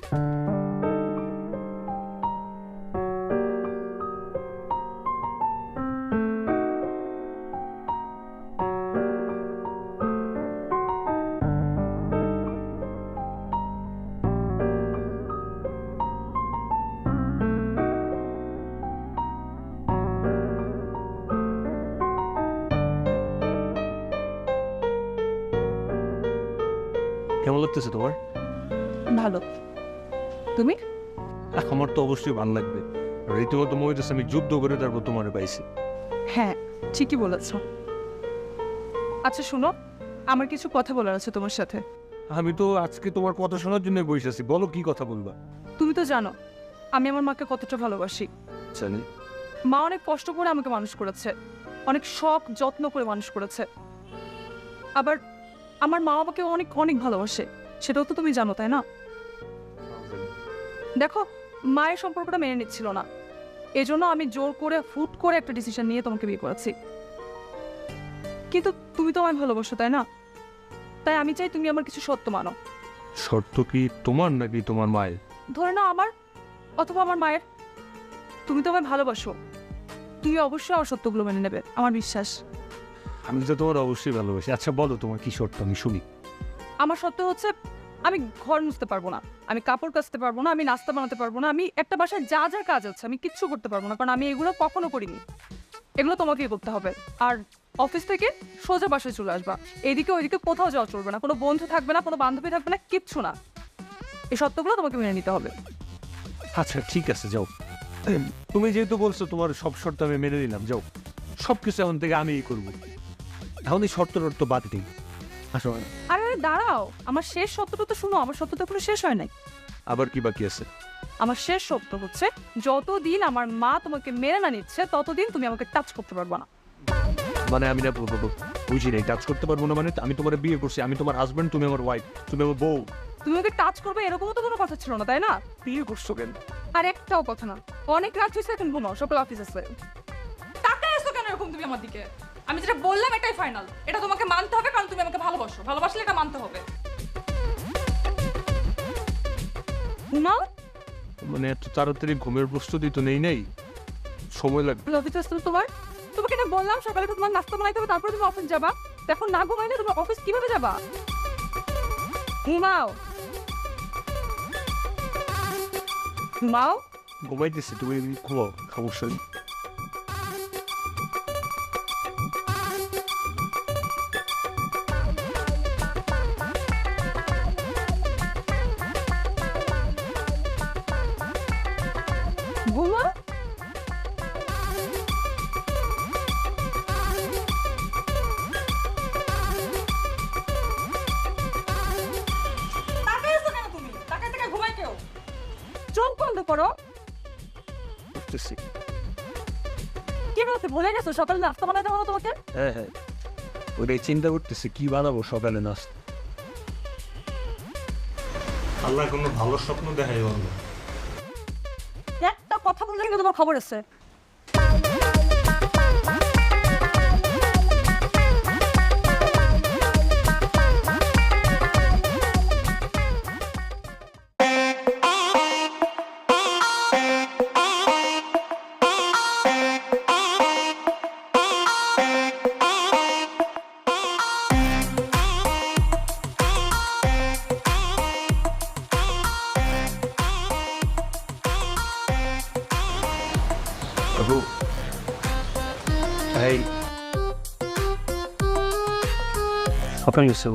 কেমন লাগতেছে তোমার? ভালো। তুমি? আমার তো অবশ্যই ভালো লাগবে। রীতিমতো মনে হইতেছে আমি যুদ্ধ করে তারপর তোমার পাইছি। হ্যাঁ, ঠিকই বলেছ। আচ্ছা শোনো, আমার কিছু কথা বলার আছে তোমার সাথে। আমি তো আজকে তোমার কথা শোনার জন্য বসে আছি, বলো কি কথা বলবা? তুমি তো জানো আমি আমার মাকে কতটা ভালোবাসি। জানি। মা অনেক কষ্ট করে আমাকে মানুষ করেছে, অনেক শখ যত্ন করে মানুষ করেছে। আবার আমার মা আমাকে অনেক অনেক ভালোবাসে, সেটাও তো তুমি জানো, তাই না? দেখো, মায়ের সম্পর্কটা মেনে নিচ্ছিল না, এজন্য আমি জোর করে হুট করে একটা ডিসিশন নিয়ে তোমাকে বিয়ে করেছি। কিন্তু তুমি তো আমায় ভালোবাসো, তাই না? তাই আমি চাই তুমি আমার কিছু সত্য মানো। শর্ত কি তোমার নাকি তোমার মায়ের? ধরে নাও আমার, অথবা আমার মায়ের। তুমি তো আমায় ভালোবাসো, তুমি অবশ্যই আমার সত্যগুলো মেনে নেবে, আমার বিশ্বাস। আমি তো তোমার অবশ্যই ভালোবাসি। আচ্ছা বলো তোমার কি শর্ত, আমি শুনি। আমার সত্য হচ্ছে আমি ঘর মুছতে পারবো না, আমি কাপড় কাচতে পারবো না, আমি নাস্তা বানাতে পারবো না, আমি একটা বাসায় যা যা কাজ আছে আমি কিচ্ছু করতে পারবো না, কারণ আমি এগুলো কখনো করিনি। এগুলো তোমাকেই করতে হবে। আর অফিস থেকে সোজা বাসায় চলে আসবা, এদিকে ওইদিকে কোথাও যাওয়া চলবে না, কোনো বন্ধু থাকবে না, কোনো বান্ধবী থাকবে না, কিচ্ছু না। এই সত্যগুলো তোমাকে মেনে নিতে হবে। আচ্ছা ঠিক আছে, যাও। তুমি যেহেতু বলছো তোমার সব শর্ত আমি মেনে নিলাম, যাও। সব কিছু এখন থেকে আমিই করবো। এখন এই শর্ত টর্ত বাদ দিই। আসো। আরে আরে দাঁড়াও, আমার শেষ সত্যটা তো শুনো, আমার সত্য তো এখনো শেষ হয় নাই। আবার কি বাকি আছে? আমার শেষ সত্য হচ্ছে যতদিন আমার মা তোমাকে মেনে না নিচ্ছে ততদিন তুমি আমাকে টাচ করতে পারবে না। মানে আমি না বুঝি নাই, টাচ করতে পারবো না মানে? আমি তোমার বিয়ে করছি, আমি তোমার হাজবেন্ড, তুমি আমার ওয়াইফ, তুমি আমার বউ। তুমি আমাকে টাচ করবে এরকমও তো কোনো কথা ছিল না, তাই না? বিয়ে করছো কেন? আর একটাও কথা না, অনেক রাত হয়েছে, এখন ঘুমাও, সকাল অফিস আছে। তাকায় এসো কেন এরকম তুমি আমার দিকে? আমি যেটা বললাম এটাই ফাইনাল, এটা তোমাকে মানতে হবে, কারণ তুমি আমাকে ভালোবাসো, ভালোবাসলে এটা মানতে হবে। ঘুমাও। মানে এত তাড়াতাড়ি ঘুমের প্রস্তুতি তো নেই নাই, সময় লাগবে। অফিস আসতে তোমার, তোমাকে না বললাম সকালে তো তোমার নাস্তা বানাইতে হবে, তারপরে তুমি অফিস যাবা। এখন না ঘুমাইলে তুমি অফিস কিভাবে যাবা? ঘুমাও ঘুমাও। ঘুমাইতেছি, তুমি ঘুমাও, সমস্যা নেই। ঘুমা। চোখ বন্ধ করো। করতেছি। কি বলতে ভুলে গেছো সকালে নাস্তা বানাতে হলো তোমাকে? হ্যাঁ হ্যাঁ, ওইটাই চিন্তা করতেছি কি বানাবো সকালে নাস্তা। আল্লাহ কোনো ভালো স্বপ্ন দেখাই বলবো। একটা কথা বললে কিন্তু তোমার খবর আছে। বাবু, এই সকাল গেছে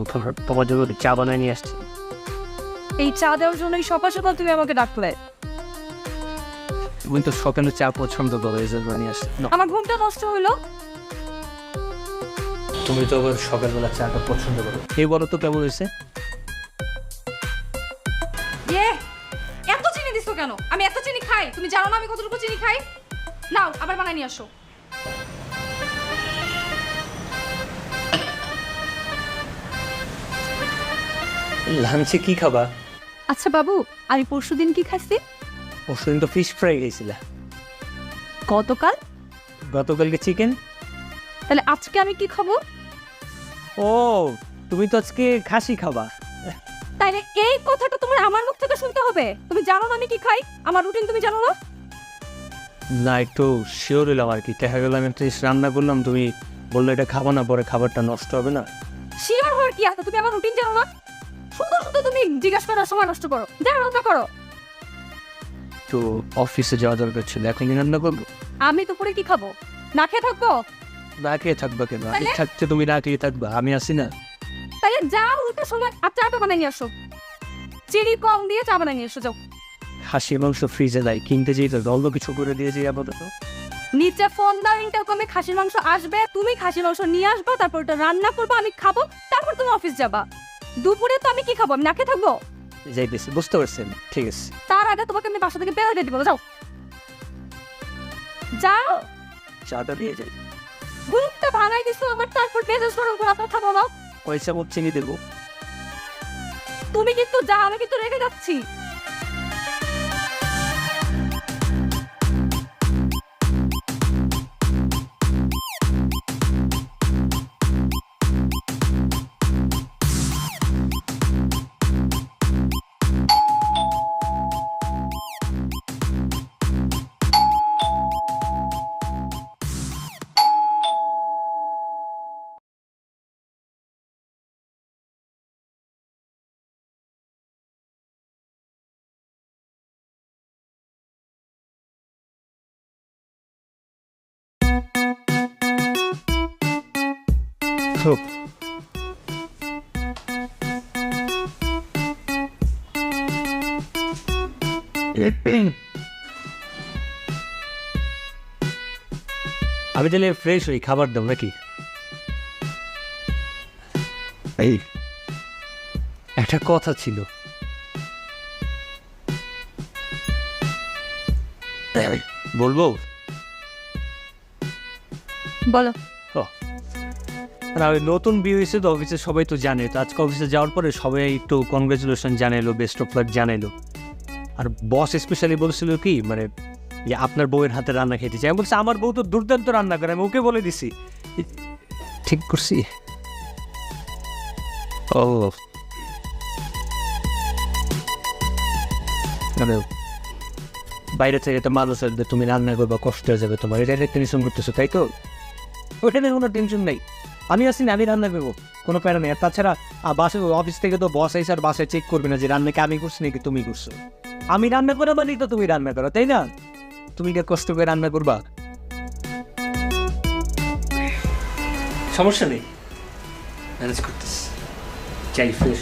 তোমার জন্য চা বানায় নিয়ে আসছি। এই চা দেওয়ার জন্যই সকাল সকাল তুমি আমাকে ডাকলে? তুমি তো সকালে চা পছন্দ করো, এই জন্য নিয়ে আসছি। আমার ঘুমটা নষ্ট হইলো। তুমি তো আবার সকালবেলা চাটা পছন্দ করো। এই বলো তো কেমন হয়েছে? এত চিনি দিছো কেন? আমি এত চিনি খাই? তুমি জানো না আমি কতটুকু চিনি খাই? নাও আবার বানাই নিয়ে আসো। লাঞ্চে কি খাবা? আচ্ছা বাবু, আমি পরশুদিন কি খাইছি? পরশুদিন তো ফিশ ফ্রাই খাইছিলা। গতকাল? গতকালকে চিকেন। তাহলে আজকে আমি কি খাবো? ও, তুমি তো আজকে খাসি খাবা। তাইলে এই কথাটা তোমার আমার মুখ থেকে শুনতে হবে? তুমি জানো না আমি কি খাই? আমার রুটিন তুমি জানো না? না একটু শিওর হইলাম আর কি, দেখা গেল আমি একটা জিনিস রান্না করলাম, তুমি বললে এটা খাবো না, পরে খাবারটা নষ্ট হবে না। শিওর হওয়ার কি আছে? তুমি আমার রুটিন জানো না? শুধু শুধু তুমি জিজ্ঞাসা করার সময় নষ্ট করো। যা রান্না করো। তো অফিসে যাওয়া দরকার ছিল, এখন কি রান্না করবো? আমি দুপুরে কি খাবো? না খেয়ে থাকবো? না খেয়ে থাকবা কেন? আমি তাহলে? থাকতে তুমি না খেয়ে থাকবা, আমি আসি না। তাহলে যাও উল্টো সময় আর চাটা বানিয়ে নিয়ে আসো। চিনি কম দিয়ে চা বানিয়ে নিয়ে এসো যাও। হাসি মাংস ফ্রিজে দেয়, কিনতে যেই তো অল্প কিছু করে দিয়ে যাই আপাতত। নিচে ফোন দাও, ইন্টারকমে খাসির মাংস আসবে, তুমি খাসির মাংস নিয়ে আসবা, তারপর ওটা রান্না করবো, আমি খাবো, তারপর তুমি অফিস যাবা। দুপুরে তো আমি কি খাবো? আমি না খেয়ে থাকবো? যাইতেছি, বুঝতে পারছেন, ঠিক আছে। তার আগে তোমাকে আমি বাসা থেকে বের দিব। যাও যাও। চাটা দিয়ে যাই। ঘুরতে ভাঙাই দিছো আমার, তারপর মেজাজ গরম করে আপনার খাবো না। পয়সা মত চিনি দেবো। তুমি কিন্তু যা, আমি কিন্তু রেখে যাচ্ছি। তো আমি তাহলে ফ্রেশ হই, খাবার দাও নাকি? এই একটা কথা ছিল। বলবো? বলো। না, ওই নতুন বিয়ে হয়েছে তো, অফিসে সবাই তো জানে, তো আজকে অফিসে যাওয়ার পরে সবাই একটু কনগ্রাচুলেশন জানাইলো, বেস্ট অফ লাক জানাইলো। আর বস স্পেশালি বলছিল কি, মানে যে আপনার বউয়ের হাতে রান্না খেতে চাই। আমি বলছি আমার বউ তো দুর্দান্ত রান্না করে, আমি ওকে বলে দিছি। ঠিক করছি? ও মানে বাইরে থেকে একটা মানুষ আসবে, তুমি রান্না করবা, কষ্ট হয়ে যাবে তোমার, এটা একটা টেনশন করতেছো, তাই তো? ওইটা নিয়ে কোনো টেনশন নেই, আমি আসি না, আমি রান্না করবো, কোনো প্যারা নেই। আর তাছাড়া বাসায় অফিস থেকে তো বস আইসে আর বাসায় চেক করবে না যে রান্নাকে আমি করছি নাকি তুমি করছো। আমি রান্না করো মানে তো তুমি রান্না করো, তাই না? তুমি কি কষ্ট করে রান্না করবা? সমস্যা নেই, ম্যানেজ করতেছি। চাই ফ্রেশ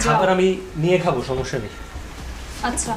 খাবার আমি নিয়ে খাবো, সমস্যা নেই। আচ্ছা।